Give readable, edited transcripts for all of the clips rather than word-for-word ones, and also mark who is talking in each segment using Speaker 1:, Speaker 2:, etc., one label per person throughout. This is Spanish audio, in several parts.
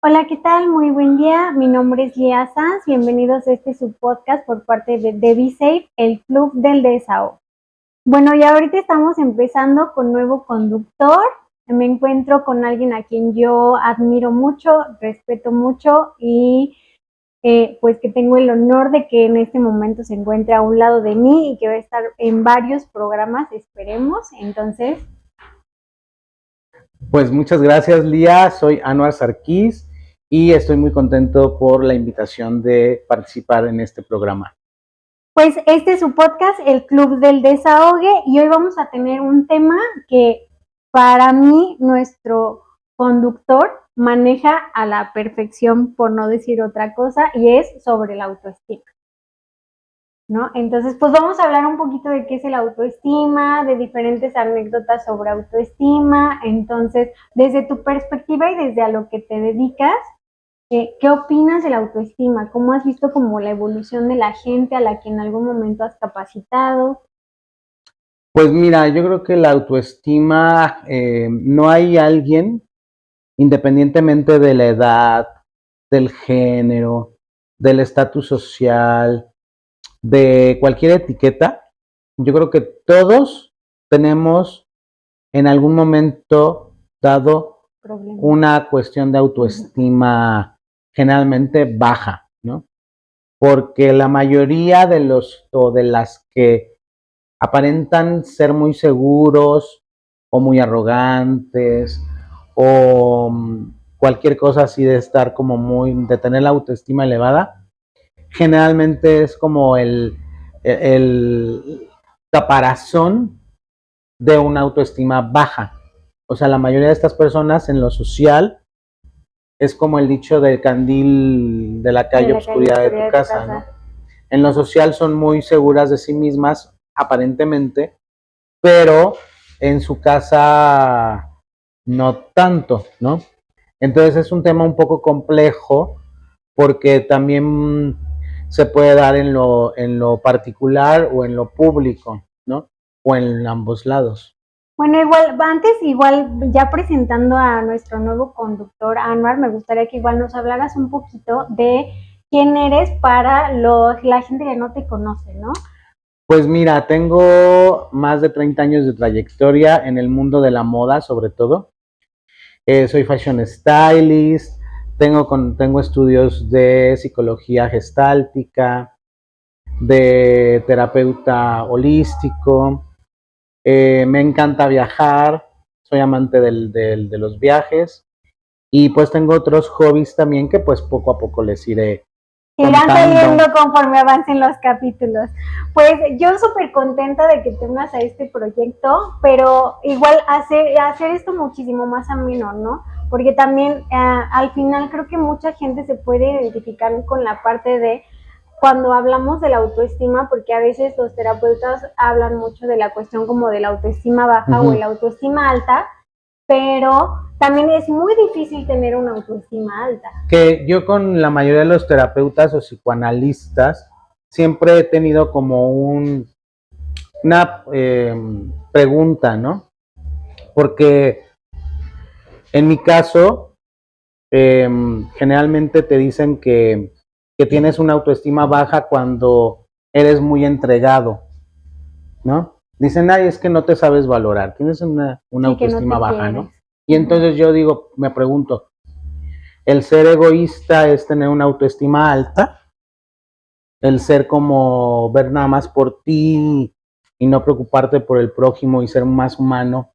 Speaker 1: Hola, ¿qué tal? Muy buen día. Mi nombre es Lía Sanz. Bienvenidos a este subpodcast por parte de BeSafe, el Club del Desahogo. Bueno, y ahorita estamos empezando con nuevo conductor. Me encuentro con alguien a quien yo admiro mucho, respeto mucho y pues que tengo el honor de que en este momento se encuentre a un lado de mí y que va a estar en varios programas, esperemos. Entonces,
Speaker 2: Pues muchas gracias, Lía. Soy Anwar Sarkis y estoy muy contento por la invitación de participar en este programa.
Speaker 1: pues este es su podcast, el Club del Desahogue, y hoy vamos a tener un tema que para mí nuestro conductor maneja a la perfección, por no decir otra cosa, y es sobre la autoestima, ¿no? Entonces, pues vamos a hablar un poquito de qué es el autoestima, de diferentes anécdotas sobre autoestima. Entonces, desde tu perspectiva y desde a lo que te dedicas, ¿qué opinas de la autoestima? ¿Cómo has visto como la evolución de la gente a la que en algún momento has capacitado?
Speaker 2: Pues mira, yo creo que la autoestima, no hay alguien, independientemente de la edad, del género, del estatus social, de cualquier etiqueta, yo creo que todos tenemos en algún momento dado
Speaker 1: Problema.
Speaker 2: una cuestión de autoestima generalmente baja, ¿no? Porque la mayoría de los o de las que aparentan ser muy seguros o muy arrogantes o cualquier cosa así de estar como de tener la autoestima elevada, generalmente es como el caparazón de una autoestima baja. O sea, la mayoría de estas personas en lo social es como el dicho del candil de la calle, oscuridad de tu casa, ¿no? En lo social son muy seguras de sí mismas, aparentemente, pero en su casa no tanto, ¿no? Entonces es un tema un poco complejo porque también se puede dar en lo particular o en lo público, ¿no? O en ambos lados.
Speaker 1: Bueno, igual ya presentando a nuestro nuevo conductor, Anwar, me gustaría que igual nos hablaras un poquito de quién eres para la gente que no te conoce, ¿no?
Speaker 2: Pues mira, tengo más de 30 años de trayectoria en el mundo de la moda, sobre todo. Soy fashion stylist, tengo estudios de psicología gestáltica, de terapeuta holístico. Me encanta viajar, soy amante de los viajes y pues tengo otros hobbies también que pues poco a poco les iré
Speaker 1: Irán
Speaker 2: contando.
Speaker 1: saliendo conforme avancen los capítulos. Pues yo súper contenta de que te unas a este proyecto, pero igual hacer esto muchísimo más ameno, ¿no? Porque también al final creo que mucha gente se puede identificar con la parte de cuando hablamos de la autoestima, porque a veces los terapeutas hablan mucho de la cuestión como de la autoestima baja o el autoestima alta, pero también es muy difícil tener una autoestima alta.
Speaker 2: Que yo con la mayoría de los terapeutas o psicoanalistas siempre he tenido como una pregunta, ¿no? Porque en mi caso, generalmente te dicen que tienes una autoestima baja cuando eres muy entregado, ¿no? Dicen, ay, es que no te sabes valorar, tienes una
Speaker 1: Sí, que no
Speaker 2: autoestima
Speaker 1: te
Speaker 2: baja,
Speaker 1: quieres.
Speaker 2: ¿no? Y entonces yo digo, me pregunto, ¿el ser egoísta es tener una autoestima alta? ¿El ser como ver nada más por ti y no preocuparte por el prójimo y ser más humano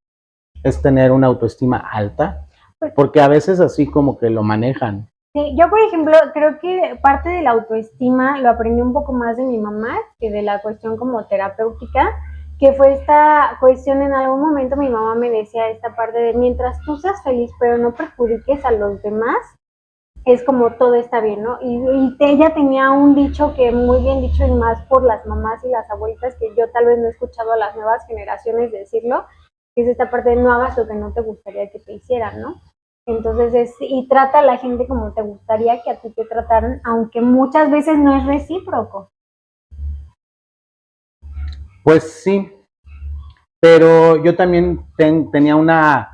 Speaker 2: es tener una autoestima alta? Porque a veces así como que lo manejan.
Speaker 1: Sí, yo por ejemplo creo que parte de la autoestima lo aprendí un poco más de mi mamá que de la cuestión como terapéutica, que fue esta cuestión en algún momento mi mamá me decía esta parte de mientras tú seas feliz pero no perjudiques a los demás, es como todo está bien, ¿no? Y ella tenía un dicho que muy bien dicho y más por las mamás y las abuelitas que yo tal vez no he escuchado a las nuevas generaciones decirlo, que es esta parte de no hagas lo que no te gustaría que te hicieran, ¿no? Entonces y trata a la gente como te gustaría que a ti te trataran, aunque muchas veces no es recíproco.
Speaker 2: Pues sí, pero yo también tenía una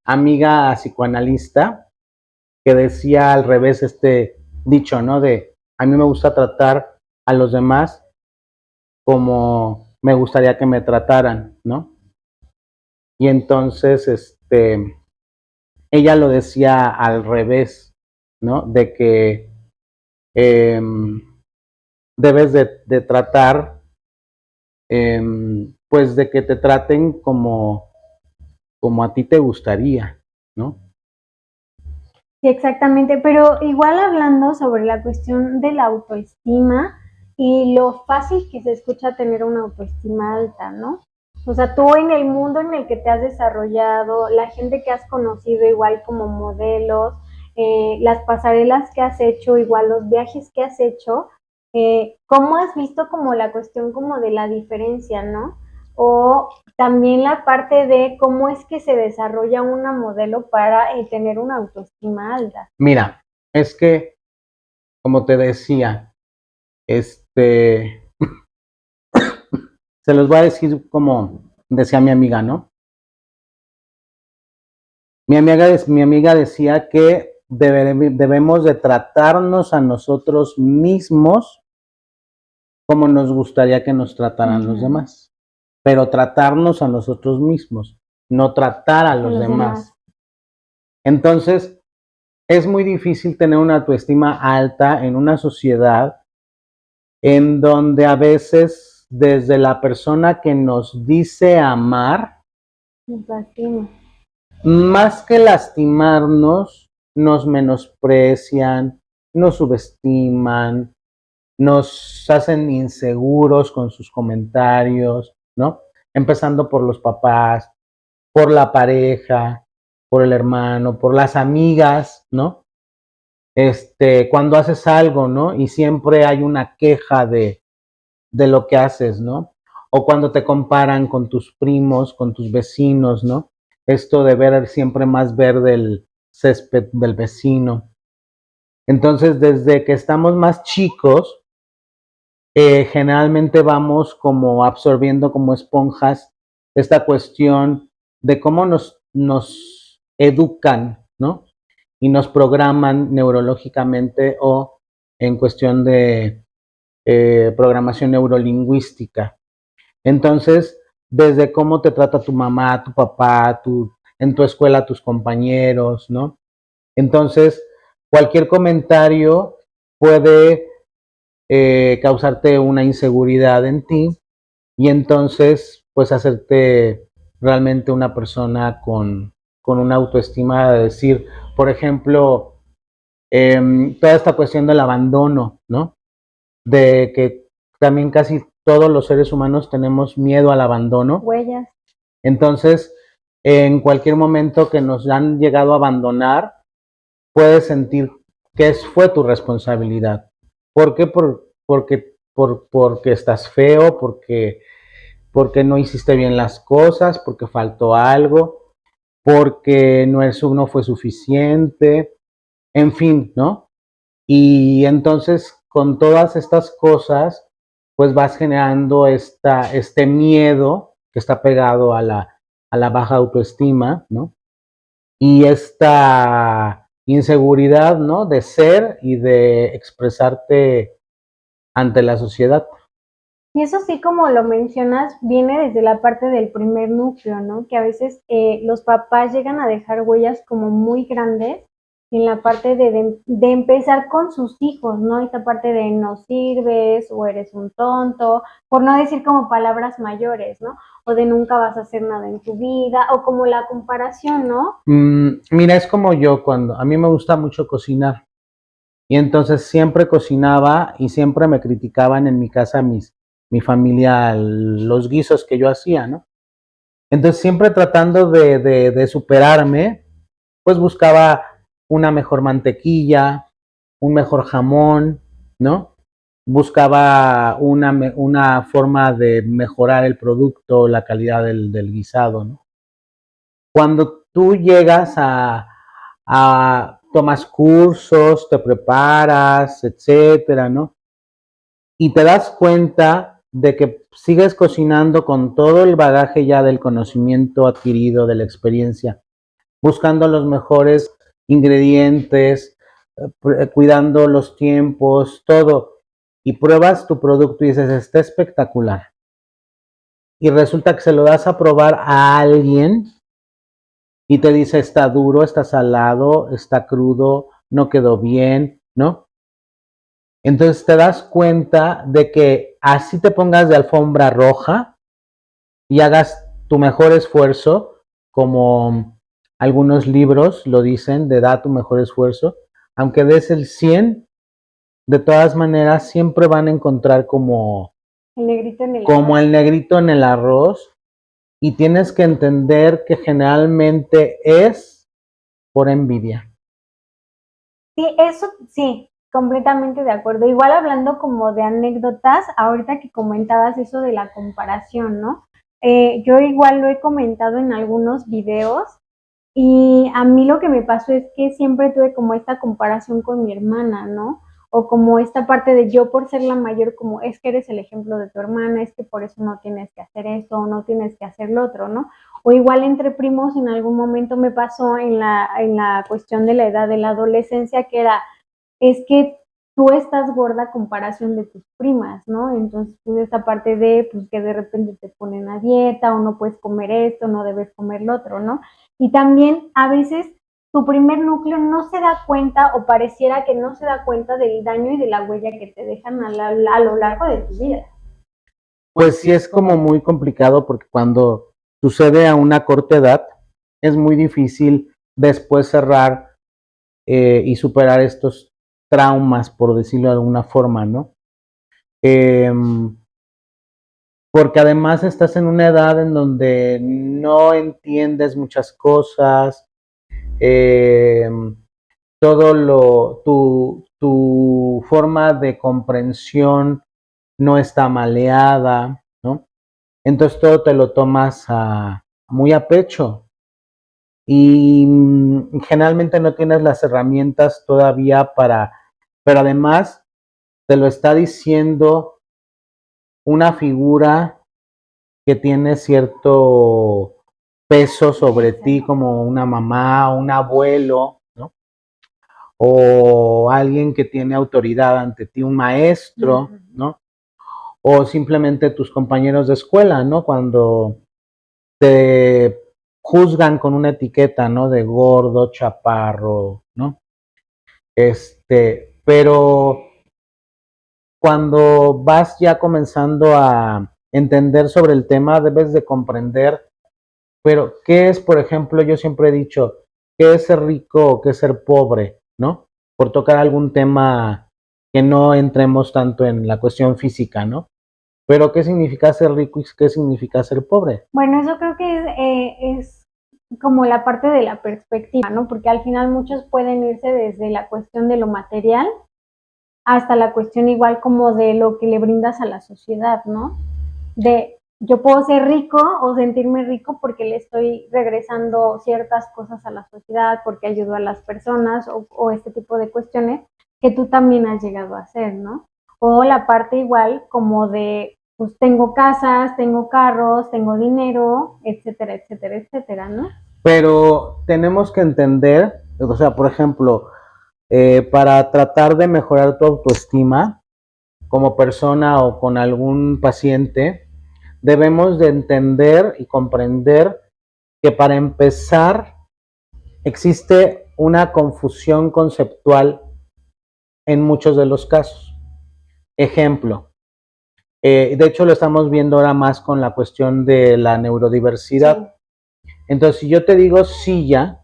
Speaker 2: amiga psicoanalista que decía al revés este dicho, ¿no? De a mí me gusta tratar a los demás como me gustaría que me trataran, ¿no? Y entonces, ella lo decía al revés, ¿no? De que eh, debes de tratar, pues de que te traten como a ti te gustaría, ¿no?
Speaker 1: Sí, exactamente, pero igual hablando sobre la cuestión de la autoestima y lo fácil que se escucha tener una autoestima alta, ¿no? O sea, tú en el mundo en el que te has desarrollado, la gente que has conocido igual como modelos, las pasarelas que has hecho, igual los viajes que has hecho, ¿cómo has visto como la cuestión como de la diferencia, ¿no? O también la parte de cómo es que se desarrolla una modelo para tener una autoestima alta.
Speaker 2: Mira, es que, como te decía, se los voy a decir como decía mi amiga, ¿no? Mi amiga decía que debemos de tratarnos a nosotros mismos como nos gustaría que nos trataran los demás, pero tratarnos a nosotros mismos, no tratar a los demás. Entonces, es muy difícil tener una autoestima alta en una sociedad en donde a veces desde la persona que nos dice amar, más que lastimarnos, nos menosprecian, nos subestiman, nos hacen inseguros con sus comentarios, ¿no? Empezando por los papás, por la pareja, por el hermano, por las amigas, ¿no? Cuando haces algo, ¿no? Y siempre hay una queja de lo que haces, ¿no? O cuando te comparan con tus primos, con tus vecinos, ¿no? Esto de ver siempre más verde el césped del vecino. Entonces, desde que estamos más chicos, generalmente vamos como absorbiendo como esponjas esta cuestión de cómo nos educan, ¿no? Y nos programan neurológicamente o en cuestión de programación neurolingüística. Entonces, desde cómo te trata tu mamá, tu papá, en tu escuela tus compañeros, ¿no? Entonces, cualquier comentario puede causarte una inseguridad en ti y entonces, pues, hacerte realmente una persona con una autoestima de decir, por ejemplo, toda esta cuestión del abandono, ¿no? De que también casi todos los seres humanos tenemos miedo al abandono.
Speaker 1: Huellas.
Speaker 2: Entonces, en cualquier momento que nos han llegado a abandonar, puedes sentir que fue tu responsabilidad. ¿Por qué? Porque estás feo, porque no hiciste bien las cosas, porque faltó algo, porque no fue suficiente, en fin, ¿no? Y entonces, con todas estas cosas, pues vas generando este miedo que está pegado a la baja autoestima, ¿no? Y esta inseguridad, ¿no? De ser y de expresarte ante la sociedad.
Speaker 1: Y eso sí, como lo mencionas, viene desde la parte del primer núcleo, ¿no? Que a veces los papás llegan a dejar huellas como muy grandes en la parte de empezar con sus hijos, ¿no? Esta parte de no sirves o eres un tonto, por no decir como palabras mayores, ¿no? O de nunca vas a hacer nada en tu vida, o como la comparación, ¿no?
Speaker 2: Mira, es como yo a mí me gusta mucho cocinar y entonces siempre cocinaba y siempre me criticaban en mi casa mi familia los guisos que yo hacía, ¿no? Entonces siempre tratando de superarme, pues buscaba una mejor mantequilla, un mejor jamón, ¿no? Buscaba una forma de mejorar el producto, la calidad del guisado, ¿no? Cuando tú llegas tomas cursos, te preparas, etcétera, ¿no? Y te das cuenta de que sigues cocinando con todo el bagaje ya del conocimiento adquirido, de la experiencia, buscando los mejores ingredientes, cuidando los tiempos, todo, y pruebas tu producto y dices, está espectacular. Y resulta que se lo das a probar a alguien y te dice, está duro, está salado, está crudo, no quedó bien, ¿no? Entonces te das cuenta de que así te pongas de alfombra roja y hagas tu mejor esfuerzo, como algunos libros lo dicen, de da tu mejor esfuerzo, aunque des el 100, de todas maneras siempre van a encontrar como
Speaker 1: El negrito en el
Speaker 2: como
Speaker 1: arroz.
Speaker 2: el negrito en el arroz, y tienes que entender que generalmente es por envidia.
Speaker 1: Sí, eso sí, completamente de acuerdo. Igual hablando como de anécdotas, ahorita que comentabas eso de la comparación, ¿no? Yo igual lo he comentado en algunos videos y a mí lo que me pasó es que siempre tuve como esta comparación con mi hermana, ¿no? O como esta parte de yo por ser la mayor, como es que eres el ejemplo de tu hermana, es que por eso no tienes que hacer esto, no tienes que hacer lo otro, ¿no? O igual entre primos en algún momento me pasó en la cuestión de la edad de la adolescencia, que era, es que tú estás gorda a comparación de tus primas, ¿no? Entonces, pues esta parte de, pues que de repente te ponen a dieta o no puedes comer esto, no debes comer lo otro, ¿no? Y también a veces tu primer núcleo no se da cuenta o pareciera que no se da cuenta del daño y de la huella que te dejan a lo largo de tu vida.
Speaker 2: Pues sí es como muy complicado porque cuando sucede a una corta edad es muy difícil después cerrar y superar estos traumas, por decirlo de alguna forma, ¿no? Eh, porque además estás en una edad en donde no entiendes muchas cosas, eh, tu forma de comprensión no está maleada, ¿no? Entonces todo te lo tomas muy a pecho y generalmente no tienes las herramientas todavía pero además te lo está diciendo una figura que tiene cierto peso sobre ti, como una mamá, un abuelo, ¿no? O alguien que tiene autoridad ante ti, un maestro, ¿no? O simplemente tus compañeros de escuela, ¿no? Cuando te juzgan con una etiqueta, ¿no? De gordo, chaparro, ¿no? Pero cuando vas ya comenzando a entender sobre el tema, debes de comprender, pero ¿qué es, por ejemplo, yo siempre he dicho, qué es ser rico o qué es ser pobre, ¿no? Por tocar algún tema que no entremos tanto en la cuestión física, ¿no? Pero ¿qué significa ser rico y qué significa ser pobre?
Speaker 1: Bueno, eso creo que es como la parte de la perspectiva, ¿no? Porque al final muchos pueden irse desde la cuestión de lo material hasta la cuestión igual como de lo que le brindas a la sociedad, ¿no? De yo puedo ser rico o sentirme rico porque le estoy regresando ciertas cosas a la sociedad, porque ayudo a las personas o este tipo de cuestiones que tú también has llegado a hacer, ¿no? O la parte igual como de, pues tengo casas, tengo carros, tengo dinero, etcétera, etcétera, etcétera, ¿no?
Speaker 2: Pero tenemos que entender, o sea, por ejemplo, para tratar de mejorar tu autoestima como persona o con algún paciente, debemos de entender y comprender que para empezar existe una confusión conceptual en muchos de los casos. Ejemplo, de hecho lo estamos viendo ahora más con la cuestión de la neurodiversidad. Sí. Entonces, si yo te digo silla,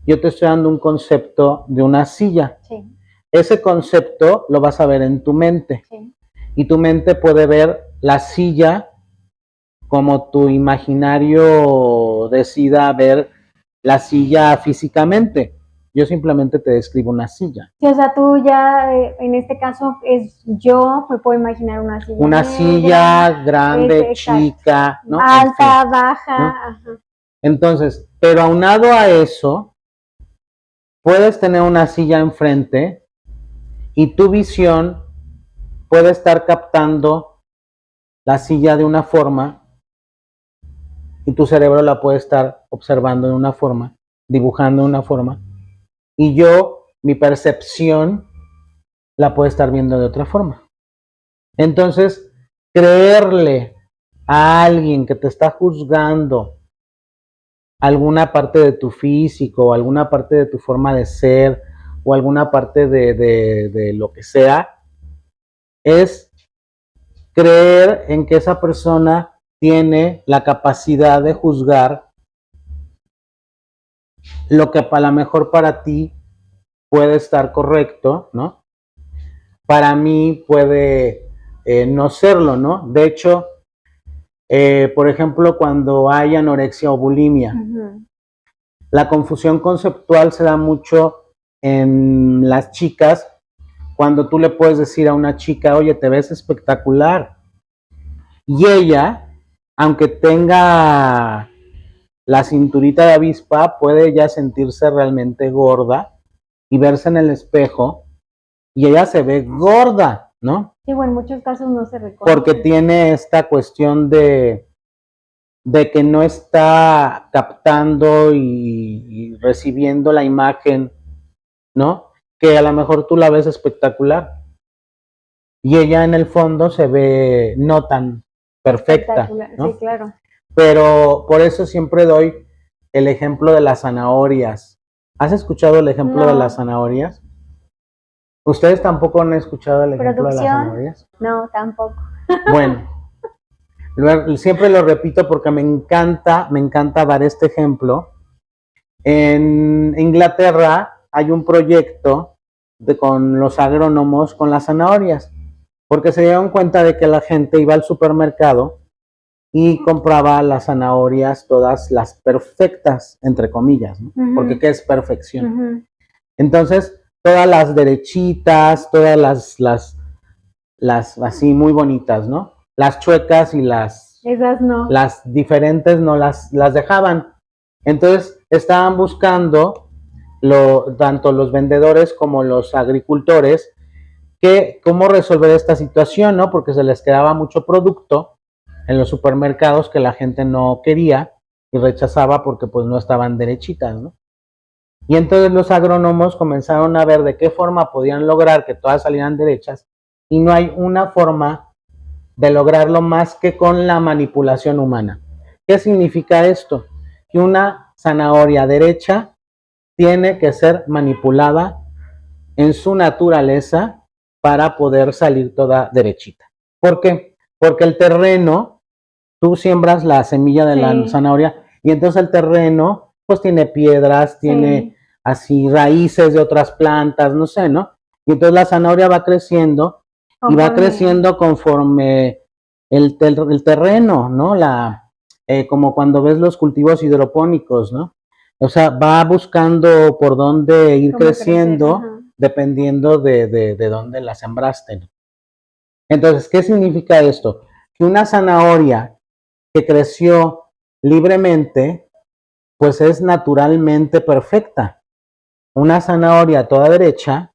Speaker 2: yo te estoy dando un concepto de una silla. Sí. Ese concepto lo vas a ver en tu mente. Sí. Y tu mente puede ver la silla como tu imaginario decida ver la silla físicamente. Yo simplemente te describo una silla.
Speaker 1: Sí, o sea, tú ya, en este caso, yo me puedo imaginar una silla.
Speaker 2: Una negra, silla grande, chica, ¿no?
Speaker 1: Alta, baja. ¿No?
Speaker 2: Ajá. Entonces, pero aunado a eso, puedes tener una silla enfrente y tu visión puede estar captando la silla de una forma y tu cerebro la puede estar observando de una forma, dibujando de una forma, y yo, mi percepción, la puedo estar viendo de otra forma. Entonces, creerle a alguien que te está juzgando alguna parte de tu físico, o alguna parte de tu forma de ser, o alguna parte de lo que sea, es creer en que esa persona tiene la capacidad de juzgar lo que a lo mejor para ti puede estar correcto, ¿no? Para mí puede no serlo, ¿no? De hecho, por ejemplo, cuando hay anorexia o bulimia, la confusión conceptual se da mucho en las chicas cuando tú le puedes decir a una chica, oye, te ves espectacular. Y ella, aunque tenga la cinturita de avispa, puede ya sentirse realmente gorda y verse en el espejo y ella se ve gorda, ¿no?
Speaker 1: Sí, bueno, en muchos casos no se reconoce.
Speaker 2: Porque tiene esta cuestión de que no está captando y recibiendo la imagen, ¿no? Que a lo mejor tú la ves espectacular y ella en el fondo se ve no tan perfecta, ¿no?
Speaker 1: Sí, claro.
Speaker 2: Pero por eso siempre doy el ejemplo de las zanahorias. ¿Has escuchado el ejemplo de las zanahorias? ¿Ustedes tampoco han escuchado el ejemplo de las zanahorias?
Speaker 1: No, tampoco.
Speaker 2: Bueno, siempre lo repito porque me encanta dar este ejemplo. En Inglaterra hay un proyecto con los agrónomos con las zanahorias, porque se dieron cuenta de que la gente iba al supermercado y compraba las zanahorias todas las perfectas, entre comillas, ¿no? Porque ¿qué es perfección? Entonces, todas las derechitas, todas las así muy bonitas, ¿no? Las chuecas y
Speaker 1: esas no.
Speaker 2: Las diferentes no las dejaban. Entonces, estaban buscando tanto los vendedores como los agricultores cómo resolver esta situación, ¿no? Porque se les quedaba mucho producto en los supermercados que la gente no quería y rechazaba porque pues no estaban derechitas, ¿no? Y entonces los agrónomos comenzaron a ver de qué forma podían lograr que todas salieran derechas y no hay una forma de lograrlo más que con la manipulación humana. ¿Qué significa esto? Que una zanahoria derecha tiene que ser manipulada en su naturaleza para poder salir toda derechita. ¿Por qué? Porque el terreno, tú siembras la semilla de la zanahoria y entonces el terreno pues tiene piedras, tiene así raíces de otras plantas, no sé, ¿no? Y entonces la zanahoria va creciendo y va creciendo conforme el terreno, ¿no? Como cuando ves los cultivos hidropónicos, ¿no? O sea, va buscando por dónde ir creciendo dependiendo de dónde la sembraste, ¿no? Entonces, ¿qué significa esto? Que una zanahoria que creció libremente, pues es naturalmente perfecta. Una zanahoria toda derecha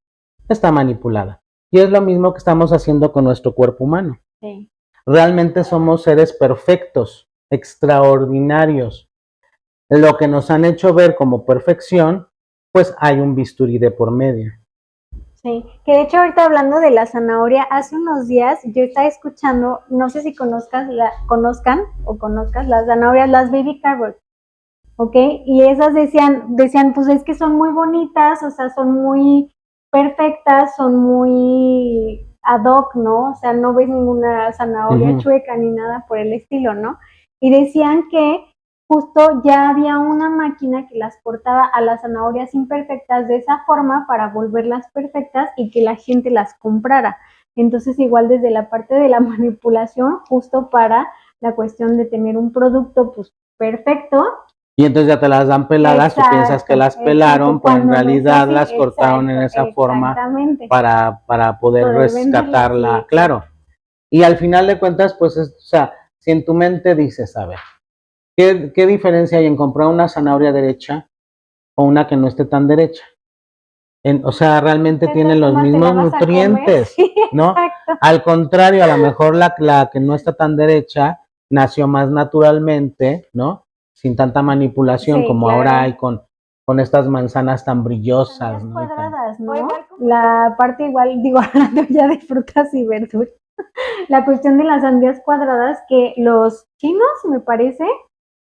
Speaker 2: está manipulada. Y es lo mismo que estamos haciendo con nuestro cuerpo humano.
Speaker 1: Sí.
Speaker 2: Realmente somos seres perfectos, extraordinarios. Lo que nos han hecho ver como perfección, pues hay un bisturí de por medio.
Speaker 1: Sí, que de hecho ahorita hablando de la zanahoria, hace unos días yo estaba escuchando, no sé si conozcas las zanahorias, las baby carrots, ¿ok? Y esas decían, pues es que son muy bonitas, o sea, son muy perfectas, son muy ad hoc, ¿no? O sea, no ves ninguna zanahoria chueca ni nada por el estilo, ¿no? Y decían que justo ya había una máquina que las cortaba a las zanahorias imperfectas de esa forma para volverlas perfectas y que la gente las comprara. Entonces, igual desde la parte de la manipulación, justo para la cuestión de tener un producto pues perfecto.
Speaker 2: Y entonces ya te las dan peladas, tú piensas que las pelaron, pero en realidad las cortaron en esa forma para poder rescatarla, claro. Y al final de cuentas, pues, o sea, si en tu mente dices, a ver, ¿qué diferencia hay en comprar una zanahoria derecha o una que no esté tan derecha? O sea, realmente tienen los mismos nutrientes, ¿no? Al contrario, a lo mejor la que no está tan derecha nació más naturalmente, ¿no? Sin tanta manipulación como ahora hay con con estas manzanas tan brillosas,
Speaker 1: Sandías
Speaker 2: ¿no? Y tan-
Speaker 1: cuadradas, ¿no? La parte igual, digo, hablando ya de frutas y verduras, la cuestión de las sandías cuadradas que los chinos, me parece,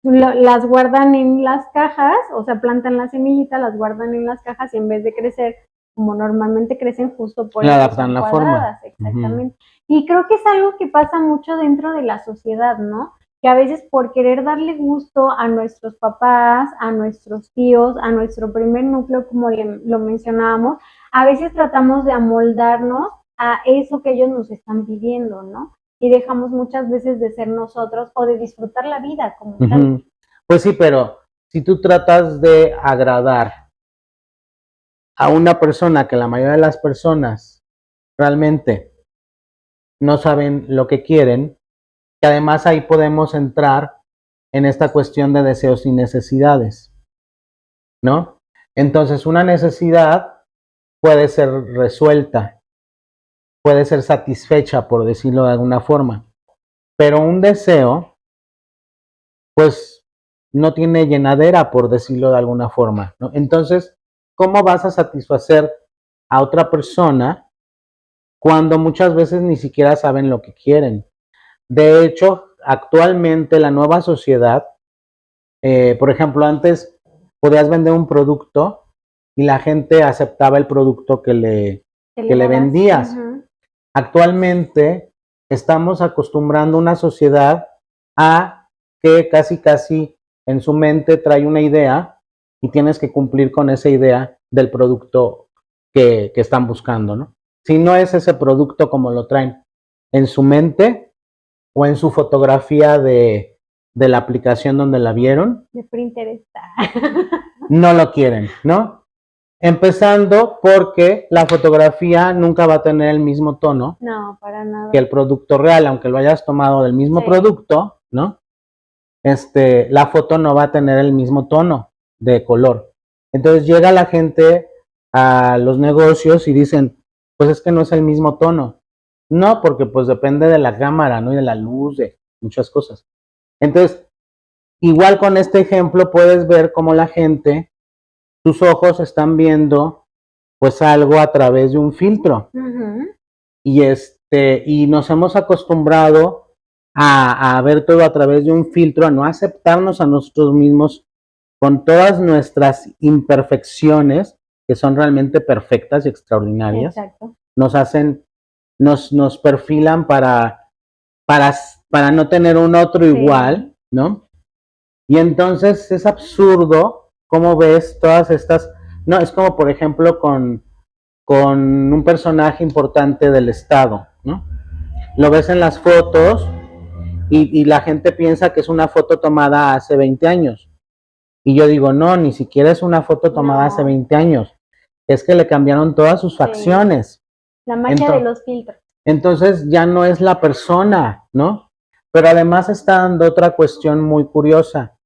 Speaker 1: las guardan en las cajas, o sea, plantan la semillita, las guardan en las cajas y en vez de crecer como normalmente crecen, justo por
Speaker 2: Le
Speaker 1: eso
Speaker 2: adaptan
Speaker 1: son
Speaker 2: la
Speaker 1: cuadradas,
Speaker 2: forma.
Speaker 1: exactamente. Y creo que es algo que pasa mucho dentro de la sociedad, ¿no? Que a veces por querer darle gusto a nuestros papás, a nuestros tíos, a nuestro primer núcleo, como lo mencionábamos, a veces tratamos de amoldarnos a eso que ellos nos están pidiendo, ¿no? Y dejamos muchas veces de ser nosotros o de disfrutar la vida como tal.
Speaker 2: Ujú. Pues sí, pero si tú tratas de agradar a una persona que la mayoría de las personas realmente no saben lo que quieren, que además ahí podemos entrar en esta cuestión de deseos y necesidades, ¿no? Entonces, una necesidad puede ser resuelta, puede ser satisfecha, por decirlo de alguna forma, pero un deseo, pues, no tiene llenadera, por decirlo de alguna forma, ¿no? Entonces, ¿cómo vas a satisfacer a otra persona cuando muchas veces ni siquiera saben lo que quieren? De hecho, actualmente la nueva sociedad, por ejemplo, antes podías vender un producto y la gente aceptaba el producto que le vendías.
Speaker 1: Uh-huh.
Speaker 2: Actualmente estamos acostumbrando una sociedad a que casi en su mente trae una idea y tienes que cumplir con esa idea del producto que están buscando, ¿no? Si no es ese producto como lo traen en su mente o en su fotografía de la aplicación donde la vieron,
Speaker 1: De Pinterest.
Speaker 2: no lo quieren, ¿no? Empezando porque la fotografía nunca va a tener el mismo tono
Speaker 1: No, para nada.
Speaker 2: que el producto real, aunque lo hayas tomado del mismo
Speaker 1: Sí.
Speaker 2: producto, ¿no? La foto no va a tener el mismo tono de color. Entonces llega la gente a los negocios y dicen, pues es que no es el mismo tono. No, porque pues depende de la cámara, ¿no? Y de la luz, de muchas cosas. Entonces, igual con este ejemplo puedes ver cómo la gente, sus ojos están viendo pues algo a través de un filtro.
Speaker 1: Uh-huh.
Speaker 2: Y nos hemos acostumbrado a ver todo a través de un filtro, a no aceptarnos a nosotros mismos con todas nuestras imperfecciones, que son realmente perfectas y extraordinarias.
Speaker 1: Exacto.
Speaker 2: Nos hacen, nos perfilan para no tener un otro igual, ¿no? Y entonces es absurdo cómo ves todas estas, no, es como por ejemplo con un personaje importante del Estado, ¿no? Lo ves en las fotos y la gente piensa que es una foto tomada hace 20 años. Y yo digo, no, ni siquiera es una foto tomada hace 20 años. Es que le cambiaron todas sus facciones.
Speaker 1: La magia de los filtros.
Speaker 2: Entonces ya no es la persona, ¿no? Pero además está dando otra cuestión muy curiosa,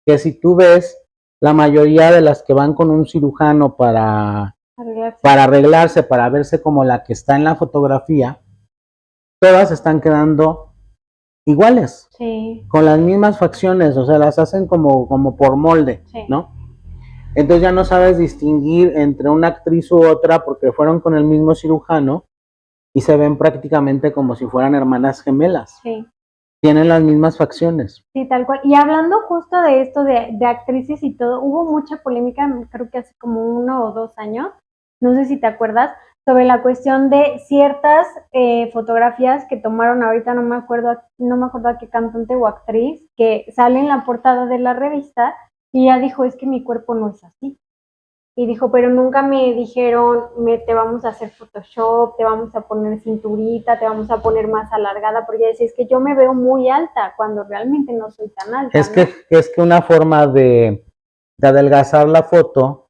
Speaker 2: que si tú ves, la mayoría de las que van con un cirujano para arreglarse, para verse como la que está en la fotografía, todas están quedando iguales,
Speaker 1: sí,
Speaker 2: con las mismas facciones, o sea, las hacen como por molde, sí, ¿no? Entonces ya no sabes distinguir entre una actriz u otra porque fueron con el mismo cirujano y se ven prácticamente como si fueran hermanas gemelas.
Speaker 1: Sí.
Speaker 2: Tienen las mismas facciones.
Speaker 1: Sí, tal cual. Y hablando justo de esto de actrices y todo, hubo mucha polémica, creo que hace como 1 o 2 años, no sé si te acuerdas, sobre la cuestión de ciertas fotografías que tomaron, ahorita no me acuerdo a qué cantante o actriz, que sale en la portada de la revista y ella dijo, es que mi cuerpo no es así. Y dijo, pero nunca me dijeron, te vamos a hacer Photoshop, te vamos a poner cinturita, te vamos a poner más alargada, porque ella decía, es que yo me veo muy alta, cuando realmente no soy tan alta.
Speaker 2: Es que una forma de adelgazar la foto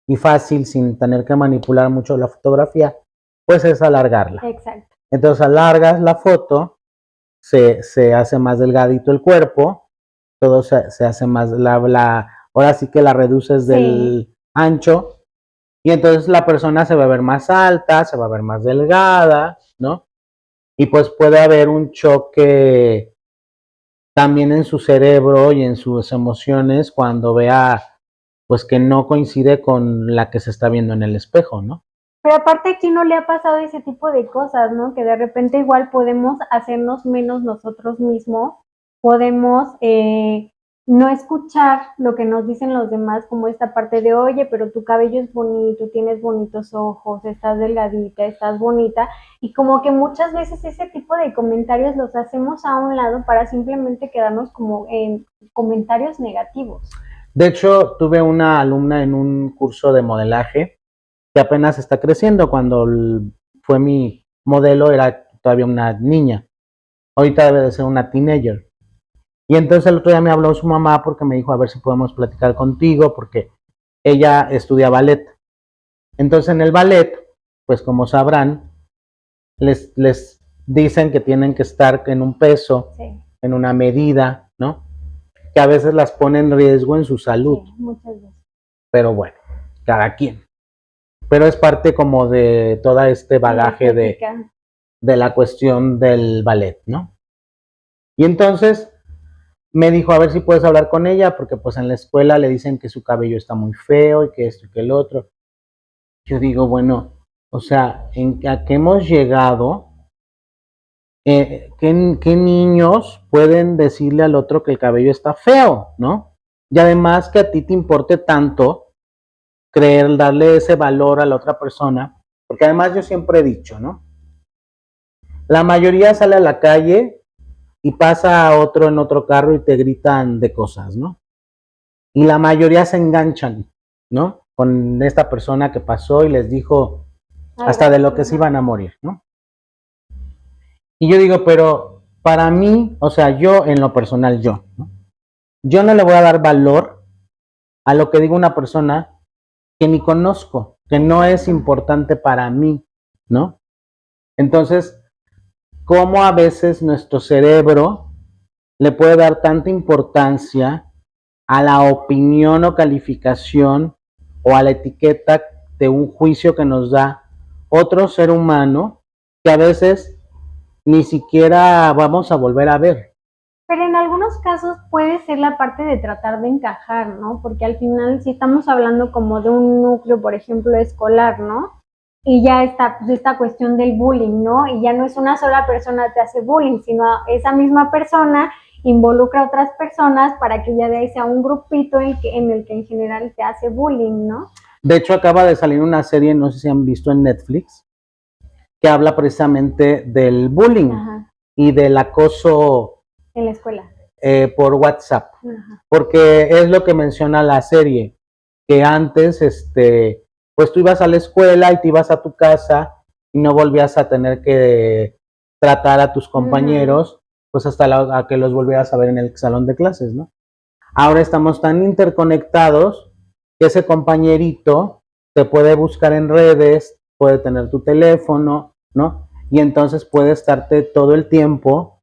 Speaker 2: y fácil, sin tener que manipular mucho la fotografía, pues es alargarla.
Speaker 1: Exacto.
Speaker 2: Entonces alargas la foto, se hace más delgadito el cuerpo, todo se hace más, ahora sí que la reduces del ancho, y entonces la persona se va a ver más alta, se va a ver más delgada, ¿no? Y pues puede haber un choque también en su cerebro y en sus emociones cuando vea pues que no coincide con la que se está viendo en el espejo, ¿no?
Speaker 1: Pero aparte, ¿a quién no le ha pasado ese tipo de cosas, no? Que de repente igual podemos hacernos menos nosotros mismos, podemos no escuchar lo que nos dicen los demás, como esta parte de, oye, pero tu cabello es bonito, tienes bonitos ojos, estás delgadita, estás bonita, y como que muchas veces ese tipo de comentarios los hacemos a un lado para simplemente quedarnos como en comentarios negativos.
Speaker 2: De hecho, tuve una alumna en un curso de modelaje que apenas está creciendo. Cuando fue mi modelo era todavía una niña. Ahorita debe de ser una teenager. Y entonces el otro día me habló su mamá porque me dijo a ver si podemos platicar contigo porque ella estudia ballet. Entonces en el ballet, pues como sabrán, les dicen que tienen que estar en un peso,
Speaker 1: Sí,
Speaker 2: en una medida, ¿no? Que a veces las pone en riesgo en su salud.
Speaker 1: sí, muchas veces.
Speaker 2: Pero bueno, cada quien. Pero es parte como de todo este bagaje de la cuestión del ballet, ¿no? Y entonces me dijo, a ver si puedes hablar con ella, porque pues en la escuela le dicen que su cabello está muy feo y que esto y que el otro. Yo digo, bueno, o sea, ¿a qué hemos llegado? ¿Qué niños pueden decirle al otro que el cabello está feo, ¿no? Y además que a ti te importe tanto creer, darle ese valor a la otra persona, porque además yo siempre he dicho, ¿no? La mayoría sale a la calle y pasa a otro en otro carro y te gritan de cosas, ¿no? Y la mayoría se enganchan, ¿no? Con esta persona que pasó y les dijo hasta de lo que se iban a morir, ¿no? Y yo digo, pero para mí, o sea, yo en lo personal, ¿no? Yo no le voy a dar valor a lo que diga una persona que ni conozco, que no es importante para mí, ¿no? Entonces, ¿cómo a veces nuestro cerebro le puede dar tanta importancia a la opinión o calificación o a la etiqueta de un juicio que nos da otro ser humano que a veces ni siquiera vamos a volver a ver?
Speaker 1: Pero en algunos casos puede ser la parte de tratar de encajar, ¿no? Porque al final si estamos hablando como de un núcleo, por ejemplo, escolar, ¿no? Y ya está pues, esta cuestión del bullying, ¿no? Y ya no es una sola persona que te hace bullying, sino esa misma persona involucra a otras personas para que ya de ahí sea un grupito en el que en general te hace bullying, ¿no?
Speaker 2: De hecho, acaba de salir una serie, no sé si han visto en Netflix, que habla precisamente del bullying.
Speaker 1: Ajá.
Speaker 2: Y del acoso
Speaker 1: En la escuela.
Speaker 2: Por WhatsApp.
Speaker 1: Ajá.
Speaker 2: Porque es lo que menciona la serie, que antes, pues tú ibas a la escuela y te ibas a tu casa y no volvías a tener que tratar a tus compañeros, pues hasta a que los volvieras a ver en el salón de clases, ¿no? Ahora estamos tan interconectados que ese compañerito te puede buscar en redes, puede tener tu teléfono, ¿no? Y entonces puede estarte todo el tiempo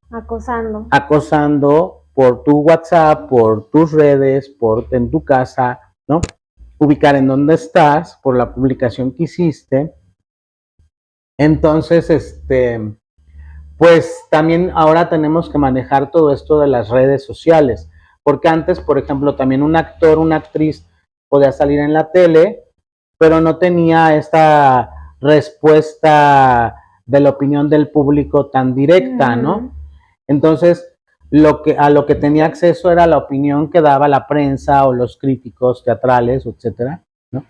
Speaker 2: acosando por tu WhatsApp, por tus redes, en tu casa, ¿no? Ubicar en dónde estás por la publicación que hiciste. Entonces, pues también ahora tenemos que manejar todo esto de las redes sociales, porque antes, por ejemplo, también un actor, una actriz podía salir en la tele, pero no tenía esta respuesta de la opinión del público tan directa, ¿no? Entonces, a lo que tenía acceso era la opinión que daba la prensa o los críticos teatrales, etcétera, ¿no?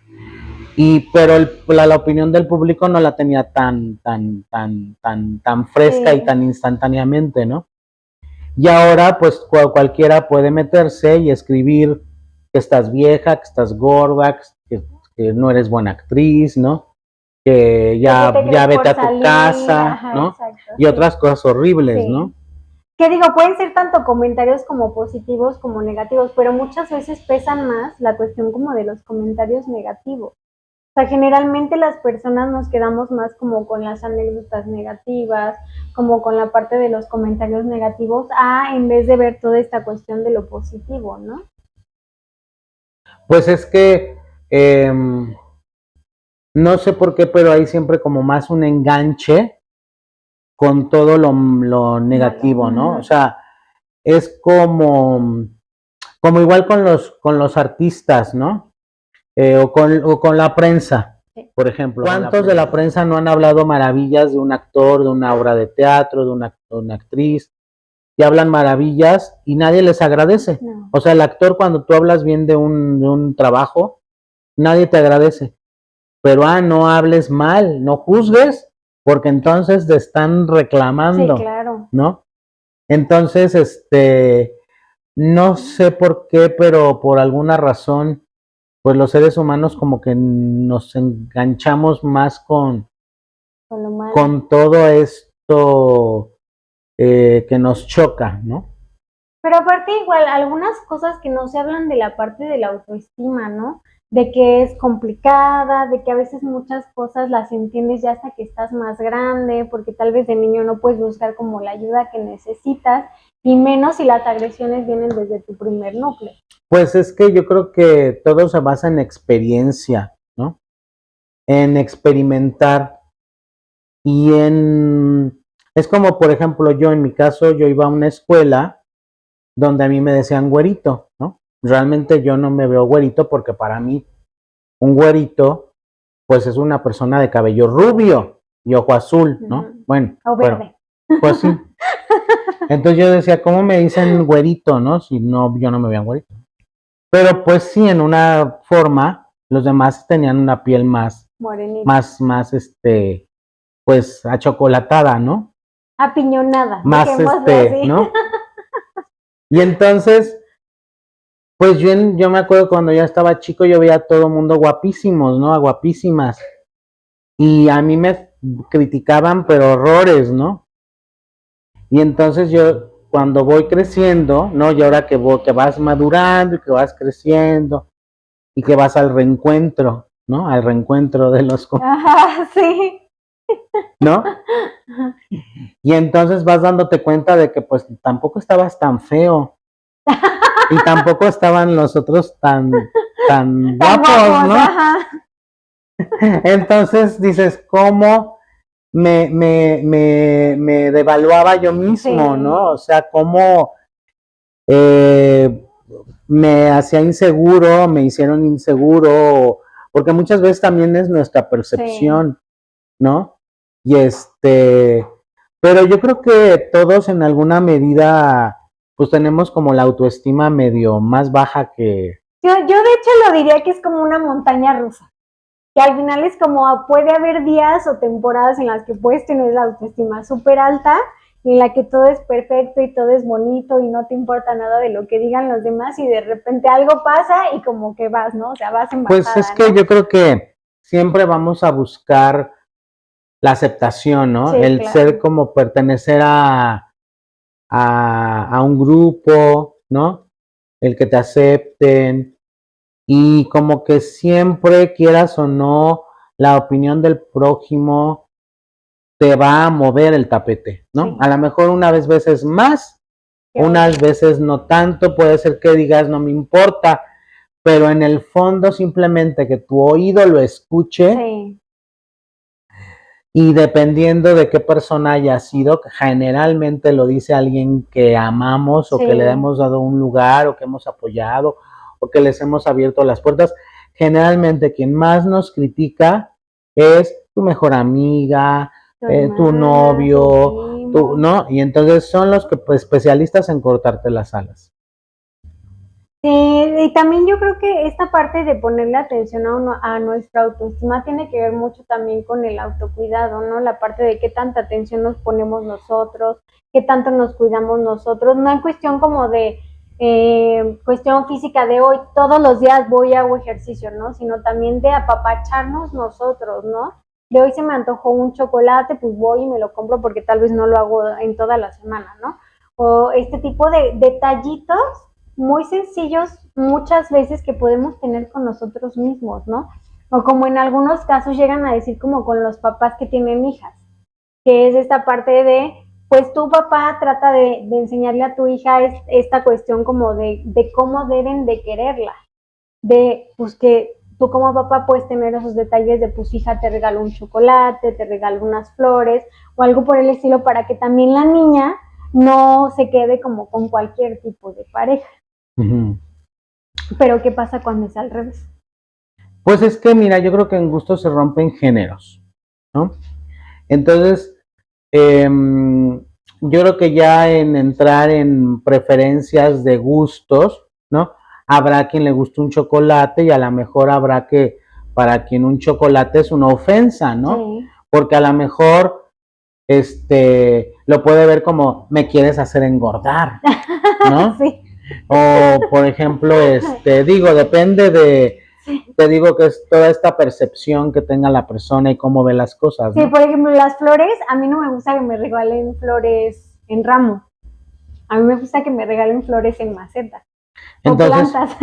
Speaker 2: Pero la opinión del público no la tenía tan fresca y tan instantáneamente, ¿no? Y ahora, pues, cualquiera puede meterse y escribir que estás vieja, que estás gorda, que no eres buena actriz, ¿no? Que ya vete a tu casa, ajá, ¿no? Exacto, y otras cosas horribles, ¿no?
Speaker 1: Que digo, pueden ser tanto comentarios como positivos como negativos, pero muchas veces pesan más la cuestión como de los comentarios negativos. O sea, generalmente las personas nos quedamos más como con las anécdotas negativas, como con la parte de los comentarios negativos, en vez de ver toda esta cuestión de lo positivo, ¿no?
Speaker 2: Pues es que no sé por qué, pero hay siempre como más un enganche con todo lo negativo, ¿no? O sea, es como igual con los artistas, ¿no? o con la prensa,
Speaker 1: Sí.
Speaker 2: por ejemplo. ¿Cuántos de la prensa no han hablado maravillas de un actor, de una obra de teatro, de una actriz? Y hablan maravillas y nadie les agradece.
Speaker 1: No.
Speaker 2: O sea, el actor, cuando tú hablas bien de un trabajo, nadie te agradece. Pero, no hables mal, no juzgues, porque entonces te están reclamando.
Speaker 1: Sí, claro.
Speaker 2: ¿No? Entonces, no sé por qué, pero por alguna razón, pues los seres humanos como que nos enganchamos más
Speaker 1: Con lo malo.
Speaker 2: con todo esto que nos choca, ¿no?
Speaker 1: Pero aparte igual, algunas cosas que no se hablan de la parte de la autoestima, ¿no? De que es complicada, de que a veces muchas cosas las entiendes ya hasta que estás más grande, porque tal vez de niño no puedes buscar como la ayuda que necesitas, y menos si las agresiones vienen desde tu primer núcleo.
Speaker 2: Pues es que yo creo que todo se basa en experiencia, ¿no? En experimentar y es como, por ejemplo, yo en mi caso, yo iba a una escuela donde a mí me decían güerito, ¿no? Realmente yo no me veo güerito porque para mí un güerito, pues es una persona de cabello rubio y ojo azul, ¿no? Bueno,
Speaker 1: o verde.
Speaker 2: Pues sí. Entonces yo decía, ¿cómo me dicen güerito, no? Si no, yo no me veía güerito. Pero pues sí, en una forma, los demás tenían una piel más,
Speaker 1: morenita,
Speaker 2: más, pues achocolatada, ¿no?
Speaker 1: Apiñonada.
Speaker 2: Más,
Speaker 1: así.
Speaker 2: ¿no? Y entonces, pues yo me acuerdo cuando yo estaba chico, yo veía a todo mundo guapísimos, ¿no? A guapísimas. Y a mí me criticaban, pero horrores, ¿no? Y entonces yo, cuando voy creciendo, ¿no? Y ahora que vas madurando y que vas creciendo y que vas al reencuentro, ¿no? Al reencuentro de los...
Speaker 1: Ajá, sí.
Speaker 2: ¿No? Y entonces vas dándote cuenta de que pues tampoco estabas tan feo. Y tampoco estaban los otros tan guapos, ¿no?
Speaker 1: Ajá.
Speaker 2: Entonces dices, ¿cómo me devaluaba yo mismo,
Speaker 1: Sí.
Speaker 2: ¿no? O sea, cómo me hacía inseguro, me hicieron inseguro, porque muchas veces también es nuestra percepción, ¿no? Y pero yo creo que todos en alguna medida, pues tenemos como la autoestima medio más baja que...
Speaker 1: Yo de hecho lo diría que es como una montaña rusa, que al final es como puede haber días o temporadas en las que puedes tener la autoestima súper alta, en la que todo es perfecto y todo es bonito y no te importa nada de lo que digan los demás y de repente algo pasa y como que vas, ¿no? O sea, vas en bajada,
Speaker 2: Pues es que, ¿no? Yo creo que siempre vamos a buscar la aceptación, ¿no?
Speaker 1: Sí,
Speaker 2: el
Speaker 1: claro.
Speaker 2: Ser como pertenecer a un grupo, ¿no? El que te acepten y como que siempre, quieras o no, la opinión del prójimo te va a mover el tapete, ¿no?
Speaker 1: Sí.
Speaker 2: A lo mejor unas veces más, unas veces no tanto, puede ser que digas no me importa, pero en el fondo simplemente que tu oído lo escuche.
Speaker 1: Sí.
Speaker 2: Y dependiendo de qué persona haya sido, generalmente lo dice alguien que amamos o que le hemos dado un lugar o que hemos apoyado o que les hemos abierto las puertas. Generalmente quien más nos critica es tu mejor amiga, tu novio, ¿no? Y entonces son los que pues, especialistas en cortarte las alas.
Speaker 1: Sí, y también yo creo que esta parte de ponerle atención a nuestra autoestima tiene que ver mucho también con el autocuidado, ¿no? La parte de qué tanta atención nos ponemos nosotros, qué tanto nos cuidamos nosotros, no en cuestión como de cuestión física de hoy, todos los días voy y hago ejercicio, ¿no? Sino también de apapacharnos nosotros, ¿no? De hoy se me antojó un chocolate, pues voy y me lo compro porque tal vez no lo hago en toda la semana, ¿no? O este tipo de detallitos muy sencillos muchas veces que podemos tener con nosotros mismos, ¿no? O como en algunos casos llegan a decir como con los papás que tienen hijas, que es esta parte de, pues tu papá trata de enseñarle a tu hija esta cuestión como de cómo deben de quererla, de pues que tú como papá puedes tener esos detalles de pues hija te regalo un chocolate, te regalo unas flores o algo por el estilo para que también la niña no se quede como con cualquier tipo de pareja.
Speaker 2: Uh-huh.
Speaker 1: Pero ¿qué pasa cuando es al revés?
Speaker 2: Pues es que, mira, yo creo que en gusto se rompen géneros, ¿no? Entonces, yo creo que ya en entrar en preferencias de gustos, ¿no? Habrá quien le guste un chocolate y a lo mejor habrá que, para quien un chocolate es una ofensa, ¿no?
Speaker 1: Sí.
Speaker 2: Porque a lo mejor lo puede ver como me quieres hacer engordar, ¿no?
Speaker 1: Sí.
Speaker 2: O, por ejemplo, digo, depende de, te digo que es toda esta percepción que tenga la persona y cómo ve las cosas,
Speaker 1: Sí,
Speaker 2: ¿no?
Speaker 1: por ejemplo, las flores, a mí no me gusta que me regalen flores en ramo. A mí me gusta que me regalen flores en maceta.
Speaker 2: Entonces,
Speaker 1: o plantas.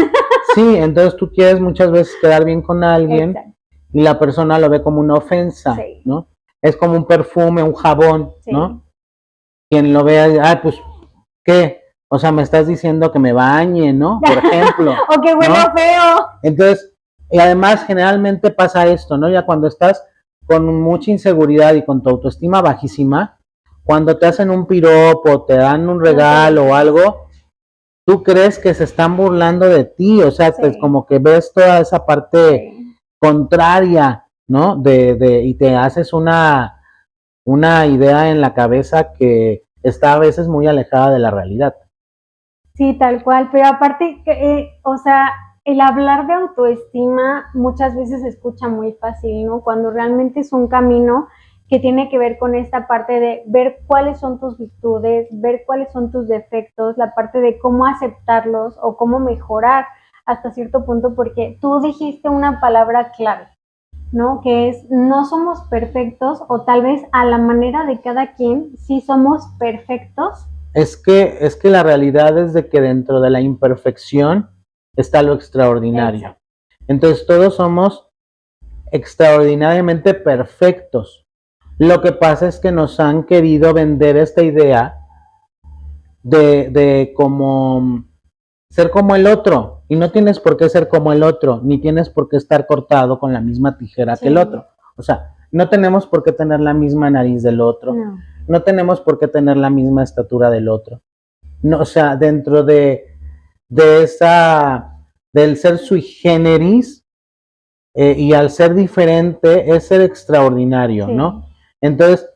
Speaker 2: sí, entonces tú quieres muchas veces quedar bien con alguien
Speaker 1: Exacto.
Speaker 2: y la persona lo ve como una ofensa,
Speaker 1: Sí.
Speaker 2: ¿no? Es como un perfume, un jabón,
Speaker 1: Sí.
Speaker 2: ¿no? Quien lo vea, pues, ¿qué? O sea, me estás diciendo que me bañe, ¿no? Por ejemplo.
Speaker 1: O que huele
Speaker 2: ¿no?
Speaker 1: feo.
Speaker 2: Entonces, y además generalmente pasa esto, ¿no? Ya cuando estás con mucha inseguridad y con tu autoestima bajísima, cuando te hacen un piropo, te dan un regalo o algo, tú crees que se están burlando de ti, o sea,
Speaker 1: Sí.
Speaker 2: como que ves toda esa parte
Speaker 1: Sí.
Speaker 2: contraria, ¿no? Y te haces una idea en la cabeza que está a veces muy alejada de la realidad.
Speaker 1: Sí, tal cual, pero aparte, o sea, el hablar de autoestima muchas veces se escucha muy fácil, ¿no? Cuando realmente es un camino que tiene que ver con esta parte de ver cuáles son tus virtudes, ver cuáles son tus defectos, la parte de cómo aceptarlos o cómo mejorar hasta cierto punto, porque tú dijiste una palabra clave, ¿no? Que es no somos perfectos o tal vez a la manera de cada quien sí somos perfectos.
Speaker 2: Es que la realidad es de que dentro de la imperfección está lo extraordinario.
Speaker 1: Exacto.
Speaker 2: Entonces todos somos extraordinariamente perfectos. Lo que pasa es que nos han querido vender esta idea de como ser como el otro. Y no tienes por qué ser como el otro, ni tienes por qué estar cortado con la misma tijera que el otro. O sea, no tenemos por qué tener la misma nariz del otro. No tenemos por qué tener la misma estatura del otro. No, o sea, dentro de del ser sui generis, y al ser diferente es ser extraordinario,
Speaker 1: Sí.
Speaker 2: ¿no? Entonces,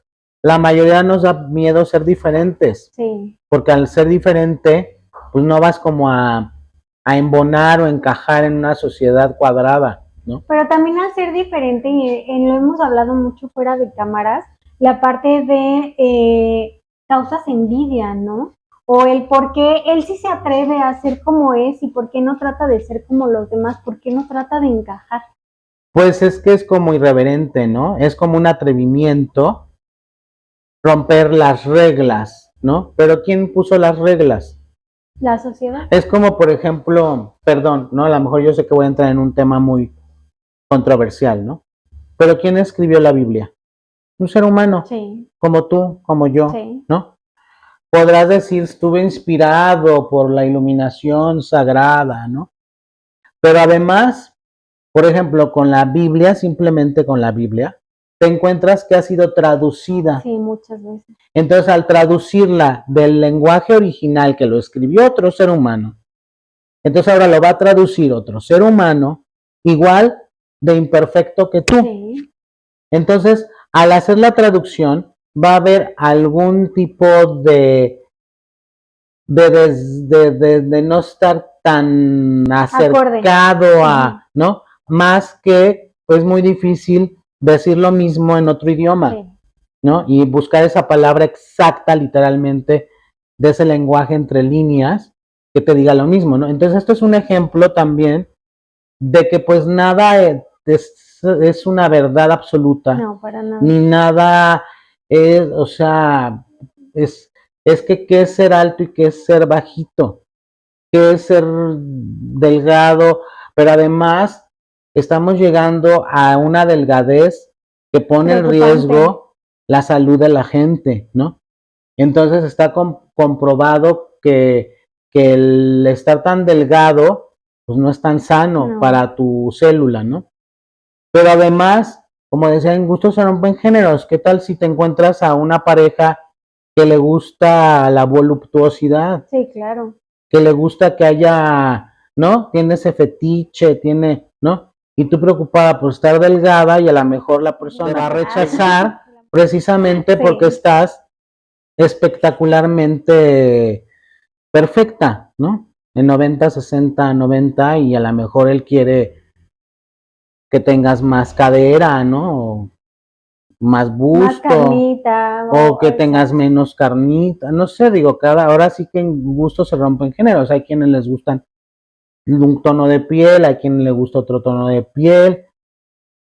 Speaker 2: la mayoría nos da miedo ser diferentes,
Speaker 1: Sí.
Speaker 2: porque al ser diferente, pues no vas como a embonar o encajar en una sociedad cuadrada, ¿no?
Speaker 1: Pero también al ser diferente, y lo hemos hablado mucho fuera de cámaras, la parte de causas envidia, ¿no? O el por qué él sí se atreve a ser como es y por qué no trata de ser como los demás, por qué no trata de encajar.
Speaker 2: Pues es que es como irreverente, ¿no? Es como un atrevimiento romper las reglas, ¿no? Pero ¿quién puso las reglas?
Speaker 1: La sociedad.
Speaker 2: Es como, por ejemplo, perdón, ¿no? A lo mejor yo sé que voy a entrar en un tema muy controversial, ¿no? Pero ¿quién escribió la Biblia? Un ser humano,
Speaker 1: Sí.
Speaker 2: como tú, como yo,
Speaker 1: Sí.
Speaker 2: ¿no? Podrás decir, estuve inspirado por la iluminación sagrada, ¿no? Pero además, por ejemplo, con la Biblia, simplemente con la Biblia, te encuentras que ha sido traducida.
Speaker 1: Sí, muchas veces.
Speaker 2: Entonces, al traducirla del lenguaje original que lo escribió otro ser humano, entonces ahora lo va a traducir otro ser humano igual de imperfecto que tú.
Speaker 1: Sí.
Speaker 2: Entonces, al hacer la traducción, va a haber algún tipo de no estar tan acercado a, ¿no? Más que es muy difícil decir lo mismo en otro idioma, sí, ¿no? Y buscar esa palabra exacta, literalmente, de ese lenguaje entre líneas que te diga lo mismo, ¿no? Entonces, esto es un ejemplo también de que pues nada es una verdad absoluta.
Speaker 1: No, para nada.
Speaker 2: Ni nada es, o sea, es que qué es ser alto y qué es ser bajito, qué es ser delgado, pero además estamos llegando a una delgadez que pone en riesgo la salud de la gente, ¿no? Entonces está comprobado que el estar tan delgado pues no es tan sano para tu célula, ¿no? Pero además, como decía, en gustos se rompen géneros. ¿Qué tal si te encuentras a una pareja que le gusta la voluptuosidad?
Speaker 1: Sí, claro.
Speaker 2: Que le gusta que haya, ¿no? Tiene ese fetiche, tiene, ¿no? y tú preocupada por estar delgada y a lo mejor la persona te va a rechazar precisamente porque estás espectacularmente perfecta, ¿no? En 90, 60, 90 y a lo mejor él quiere que tengas más cadera, ¿no? O más busto. Más
Speaker 1: carnita.
Speaker 2: O que tengas menos carnita. No sé, digo, ahora sí que en gusto se rompen géneros. Hay quienes les gustan un tono de piel, hay quienes les gusta otro tono de piel.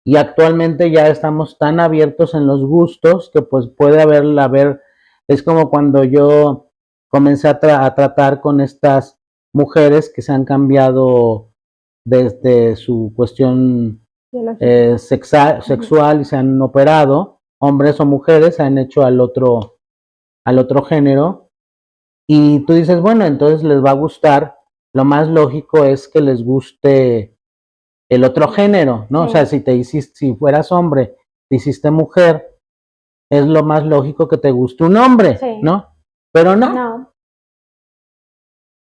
Speaker 2: Y actualmente ya estamos tan abiertos en los gustos que pues puede haber, es como cuando yo comencé a tratar con estas mujeres que se han cambiado desde su cuestión sexual y se han operado, hombres o mujeres, se han hecho al otro género, y tú dices, bueno, entonces les va a gustar, lo más lógico es que les guste el otro género, ¿no? Sí. O sea, si fueras hombre, te hiciste mujer, es lo más lógico que te guste un hombre, sí. ¿No? Pero no.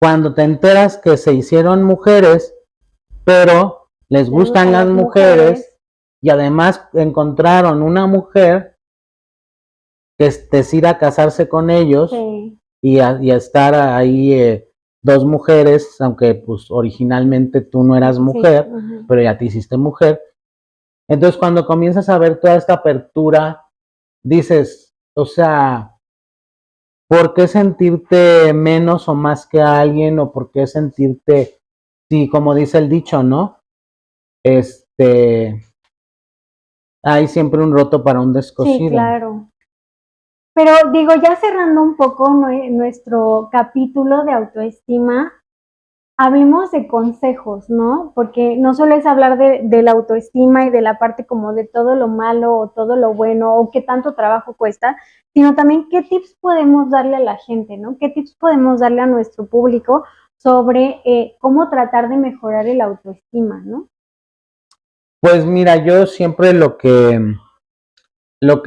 Speaker 2: Cuando te enteras que se hicieron mujeres, pero les gustan las mujeres y además encontraron una mujer que decida a casarse con ellos, sí. y a estar ahí dos mujeres, aunque pues originalmente tú no eras mujer, sí. Pero ya te hiciste mujer. Entonces cuando comienzas a ver toda esta apertura, dices, o sea, ¿por qué sentirte menos o más que alguien? ¿O por qué sentirte, sí, como dice el dicho, ¿no? Hay siempre un roto para un descosido.
Speaker 1: Sí, claro. Pero digo, ya cerrando un poco nuestro capítulo de autoestima, hablemos de consejos, ¿no? Porque no solo es hablar de la autoestima y de la parte como de todo lo malo o todo lo bueno o qué tanto trabajo cuesta, sino también qué tips podemos darle a la gente, ¿no? ¿Qué tips podemos darle a nuestro público sobre cómo tratar de mejorar el autoestima, ¿no?
Speaker 2: Pues mira, yo siempre lo que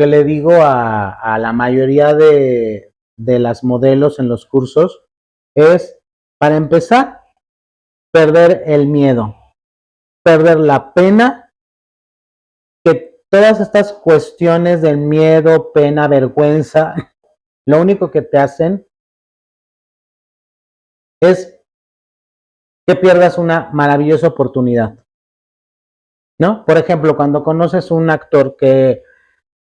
Speaker 2: le digo a la mayoría de las modelos en los cursos es, para empezar, perder el miedo, perder la pena, que todas estas cuestiones del miedo, pena, vergüenza, lo único que te hacen es que pierdas una maravillosa oportunidad, ¿no? Por ejemplo, cuando conoces un actor que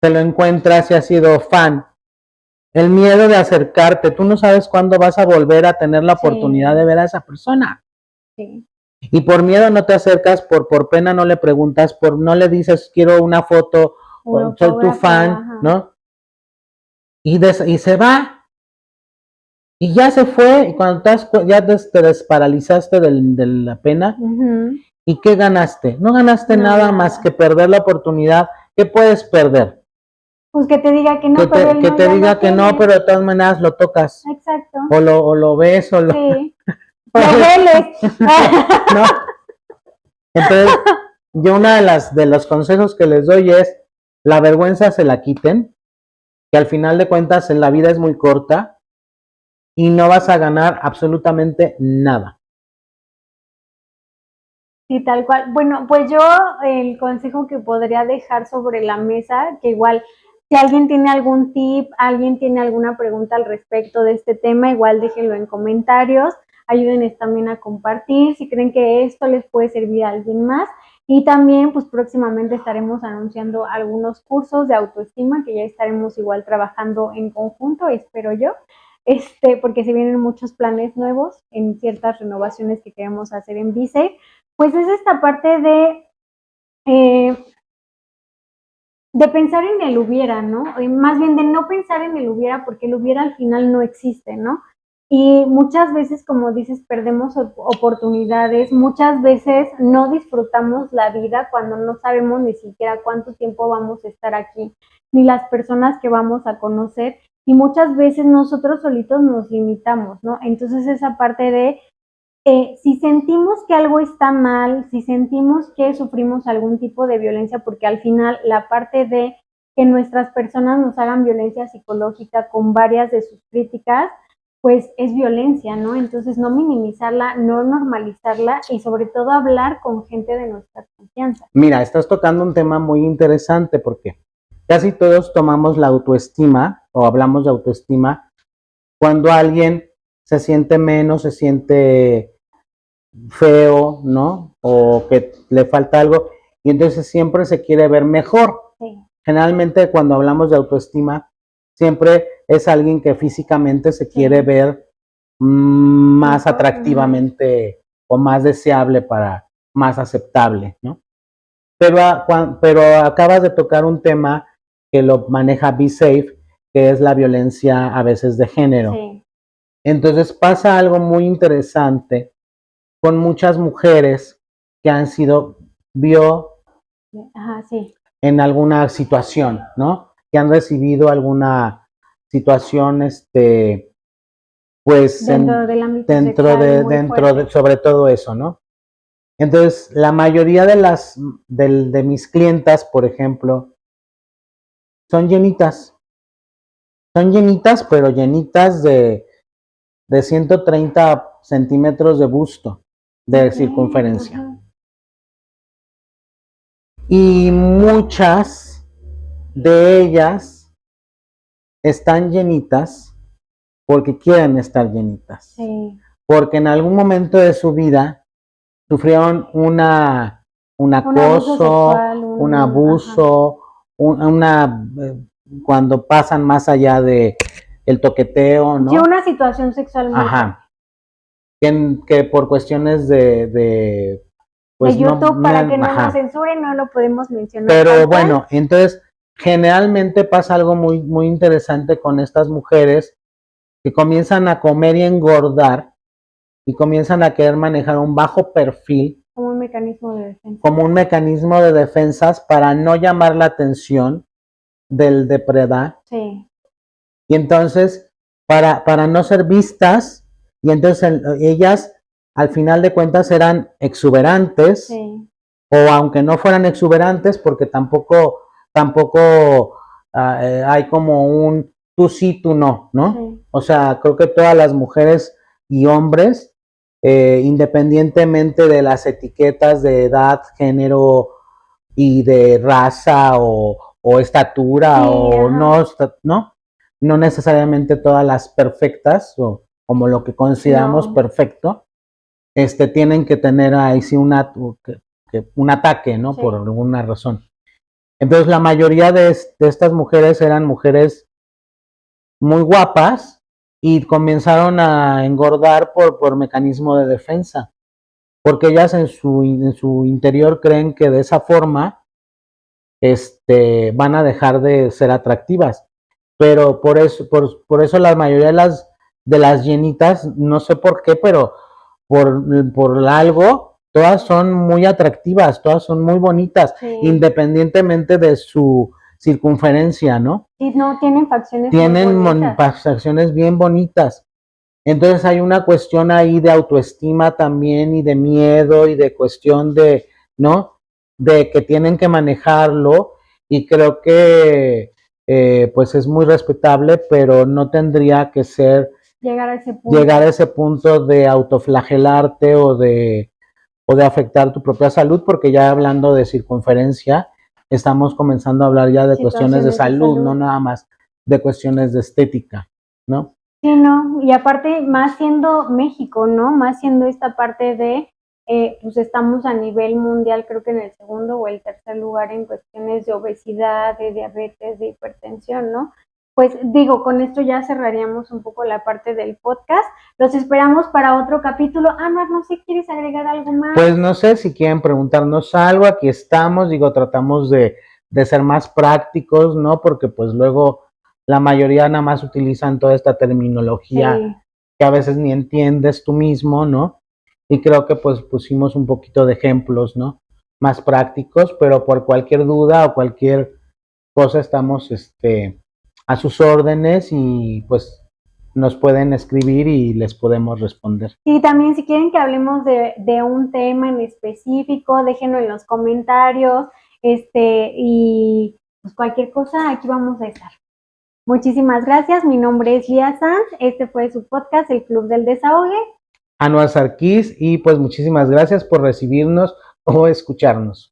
Speaker 2: te lo encuentras y has sido fan, el miedo de acercarte, tú no sabes cuándo vas a volver a tener la oportunidad, sí, de ver a esa persona. Sí. Y por miedo no te acercas, por pena no le preguntas, no le dices, quiero una foto, o soy tu fan, ajá, ¿no? Y se va. Y ya se fue, y cuando ya te desparalizaste de la pena, uh-huh. ¿Y qué ganaste? No ganaste nada más que perder la oportunidad. ¿Qué puedes perder?
Speaker 1: Pues que te diga que no,
Speaker 2: que te diga que no, pero de todas maneras lo tocas.
Speaker 1: Exacto.
Speaker 2: O lo ves, o lo...
Speaker 1: Sí. Lo hueles.
Speaker 2: ¿No? Entonces, yo una de los consejos que les doy es, la vergüenza se la quiten, que al final de cuentas en la vida es muy corta y no vas a ganar absolutamente nada.
Speaker 1: Sí, tal cual. Bueno, pues yo el consejo que podría dejar sobre la mesa, que igual si alguien tiene algún tip, alguien tiene alguna pregunta al respecto de este tema, igual déjenlo en comentarios, ayúdenles también a compartir si creen que esto les puede servir a alguien más. Y también, pues próximamente estaremos anunciando algunos cursos de autoestima que ya estaremos igual trabajando en conjunto, espero yo. Porque se vienen muchos planes nuevos en ciertas renovaciones que queremos hacer en B-Safe. Pues es esta parte de pensar en el hubiera, ¿no? Más bien de no pensar en el hubiera, porque el hubiera al final no existe, ¿no? Y muchas veces, como dices, perdemos oportunidades, muchas veces no disfrutamos la vida cuando no sabemos ni siquiera cuánto tiempo vamos a estar aquí, ni las personas que vamos a conocer, y muchas veces nosotros solitos nos limitamos, ¿no? Entonces esa parte de si sentimos que algo está mal, si sentimos que sufrimos algún tipo de violencia, porque al final la parte de que nuestras personas nos hagan violencia psicológica con varias de sus críticas, pues es violencia, ¿no? Entonces no minimizarla, no normalizarla y sobre todo hablar con gente de nuestra confianza.
Speaker 2: Mira, estás tocando un tema muy interesante porque casi todos tomamos la autoestima o hablamos de autoestima cuando alguien se siente menos, se siente feo, ¿no? O que le falta algo y entonces siempre se quiere ver mejor.
Speaker 1: Sí.
Speaker 2: Generalmente cuando hablamos de autoestima, siempre es alguien que físicamente se quiere ver más atractivamente o más deseable para más aceptable, ¿no? Pero acabas de tocar un tema que lo maneja Be Safe, que es la violencia a veces de género.
Speaker 1: Sí.
Speaker 2: Entonces pasa algo muy interesante con muchas mujeres que han sido
Speaker 1: Sí.
Speaker 2: en alguna situación, ¿no? Que han recibido alguna situación, pues
Speaker 1: dentro del ámbito
Speaker 2: dentro sobre todo eso, ¿no? Entonces, la mayoría de mis clientas, por ejemplo, son llenitas. Son llenitas, pero llenitas de 130 centímetros de busto, de circunferencia. Y muchas de ellas están llenitas porque quieren estar llenitas.
Speaker 1: Sí.
Speaker 2: Porque en algún momento de su vida sufrieron un acoso, un abuso, cuando pasan más allá de el toqueteo, ¿no?
Speaker 1: Sí, una situación sexual muy
Speaker 2: que por cuestiones de
Speaker 1: pues de YouTube, para que no nos censuren, no lo podemos mencionar.
Speaker 2: Pero bueno, entonces generalmente pasa algo muy, muy interesante con estas mujeres que comienzan a comer y engordar y comienzan a querer manejar un bajo perfil
Speaker 1: como un mecanismo de defensa.
Speaker 2: Como un mecanismo de defensas para no llamar la atención del depredador.
Speaker 1: Sí.
Speaker 2: Y entonces, para no ser vistas, y entonces ellas al final de cuentas eran exuberantes,
Speaker 1: sí.
Speaker 2: O aunque no fueran exuberantes, porque tampoco hay como un tú sí, tú no, ¿no? Sí. O sea, creo que todas las mujeres y hombres, independientemente de las etiquetas de edad, género y de raza o estatura, sí, o no necesariamente todas las perfectas, o como lo que consideramos perfecto, tienen que tener ahí sí un ataque, ¿no? Sí. Por alguna razón. Entonces la mayoría de estas mujeres eran mujeres muy guapas y comenzaron a engordar por mecanismo de defensa, porque ellas en su interior creen que de esa forma van a dejar de ser atractivas. Pero por eso la mayoría de las llenitas, no sé por qué, pero por algo, todas son muy atractivas, todas son muy bonitas, sí. Independientemente de su circunferencia, ¿no?
Speaker 1: Y no tienen facciones
Speaker 2: facciones bien bonitas. Entonces hay una cuestión ahí de autoestima también y de miedo y de cuestión de, ¿no? De que tienen que manejarlo y creo que pues es muy respetable, pero no tendría que ser
Speaker 1: llegar
Speaker 2: a ese punto de autoflagelarte o de afectar tu propia salud, porque ya hablando de circunferencia, estamos comenzando a hablar ya de cuestiones de salud, no nada más de cuestiones de estética, ¿no?
Speaker 1: Sí, no, y aparte, más siendo México, ¿no? Más siendo esta parte de, pues estamos a nivel mundial, creo que en el segundo o el tercer lugar en cuestiones de obesidad, de diabetes, de hipertensión, ¿no? Pues digo, con esto ya cerraríamos un poco la parte del podcast. Los esperamos para otro capítulo. Anuar, no sé, ¿quieres agregar algo más?
Speaker 2: Pues no sé si quieren preguntarnos algo, aquí estamos, digo, tratamos de ser más prácticos, ¿no? Porque pues luego la mayoría nada más utilizan toda esta terminología sí. que a veces ni entiendes tú mismo, ¿no? Y creo que pues pusimos un poquito de ejemplos, ¿no? Más prácticos, pero por cualquier duda o cualquier cosa estamos, a sus órdenes y pues nos pueden escribir y les podemos responder.
Speaker 1: Y también si quieren que hablemos de un tema en específico, déjenlo en los comentarios, y pues cualquier cosa, aquí vamos a estar. Muchísimas gracias. Mi nombre es Lía Sanz. Este fue su podcast, El Club del Desahogue.
Speaker 2: Anuar Sarkis, y pues muchísimas gracias por recibirnos o escucharnos.